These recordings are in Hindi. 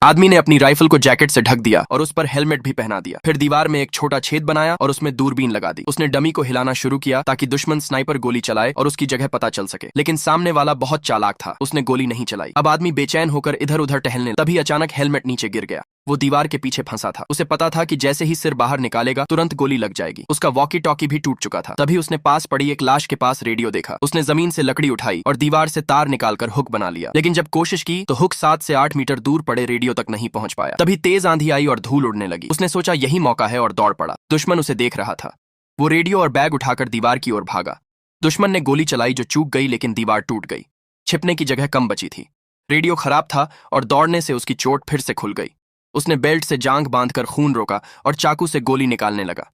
आदमी ने अपनी राइफल को जैकेट से ढक दिया और उस पर हेलमेट भी पहना दिया। फिर दीवार में एक छोटा छेद बनाया और उसमें दूरबीन लगा दी। उसने डमी को हिलाना शुरू किया ताकि दुश्मन स्नाइपर गोली चलाए और उसकी जगह पता चल सके, लेकिन सामने वाला बहुत चालाक था, उसने गोली नहीं चलाई। अब आदमी बेचैन होकर इधर उधर टहलने, तभी अचानक हेलमेट नीचे गिर गया। वो दीवार के पीछे फंसा था। उसे पता था कि जैसे ही सिर बाहर निकालेगा तुरंत गोली लग जाएगी। उसका वॉकी टॉकी भी टूट चुका था। तभी उसने पास पड़ी एक लाश के पास रेडियो देखा। उसने जमीन से लकड़ी उठाई और दीवार से तार निकालकर हुक बना लिया, लेकिन जब कोशिश की तो हुक 7 से 8 मीटर दूर पड़े रेडियो तक नहीं पहुंच पाया। तभी तेज आंधी आई और धूल उड़ने लगी। उसने सोचा यही मौका है और दौड़ पड़ा। दुश्मन उसे देख रहा था। वो रेडियो और बैग उठाकर दीवार की ओर भागा। दुश्मन ने गोली चलाई जो चूक गई, लेकिन दीवार टूट गई। छिपने की जगह कम बची थी। रेडियो खराब था और दौड़ने से उसकी चोट फिर से खुल गई। उसने बेल्ट से जांघ बांधकर खून रोका और चाकू से गोली निकालने लगा।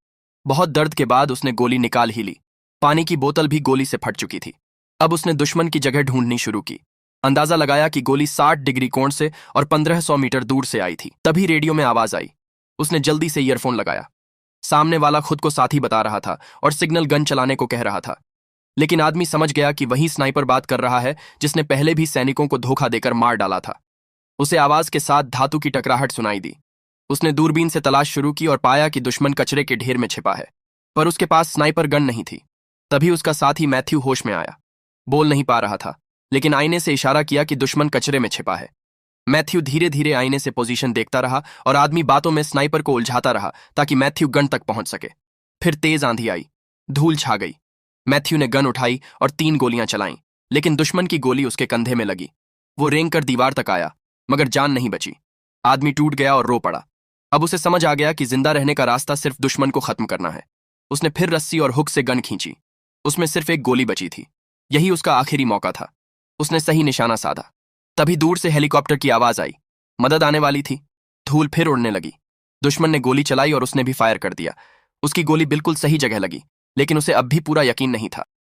बहुत दर्द के बाद उसने गोली निकाल ही ली। पानी की बोतल भी गोली से फट चुकी थी। अब उसने दुश्मन की जगह ढूंढनी शुरू की। अंदाजा लगाया कि गोली 60 डिग्री कोण से और 1500 मीटर दूर से आई थी। तभी रेडियो में आवाज आई। उसने जल्दी से ईयरफोन लगाया। सामने वाला खुद को साथी बता रहा था और सिग्नल गन चलाने को कह रहा था, लेकिन आदमी समझ गया कि वही स्नाइपर बात कर रहा है जिसने पहले भी सैनिकों को धोखा देकर मार डाला था। उसे आवाज के साथ धातु की टकराहट सुनाई दी। उसने दूरबीन से तलाश शुरू की और पाया कि दुश्मन कचरे के ढेर में छिपा है, पर उसके पास स्नाइपर गन नहीं थी। तभी उसका साथी मैथ्यू होश में आया। बोल नहीं पा रहा था, लेकिन आईने से इशारा किया कि दुश्मन कचरे में छिपा है। मैथ्यू धीरे धीरे आईने से पोजीशन देखता रहा और आदमी बातों में स्नाइपर को उलझाता रहा ताकि मैथ्यू गन तक पहुंच सके। फिर तेज आंधी आई, धूल छा गई। मैथ्यू ने गन उठाई और 3 गोलियां चलाईं, लेकिन दुश्मन की गोली उसके कंधे में लगी। वो रेंग कर दीवार तक आया, मगर जान नहीं बची। आदमी टूट गया और रो पड़ा। अब उसे समझ आ गया कि जिंदा रहने का रास्ता सिर्फ दुश्मन को खत्म करना है। उसने फिर रस्सी और हुक से गन खींची। उसमें सिर्फ एक गोली बची थी। यही उसका आखिरी मौका था। उसने सही निशाना साधा। तभी दूर से हेलीकॉप्टर की आवाज आई। मदद आने वाली थी। धूल फिर उड़ने लगी। दुश्मन ने गोली चलाई और उसने भी फायर कर दिया। उसकी गोली बिल्कुल सही जगह लगी, लेकिन उसे अब भी पूरा यकीन नहीं था।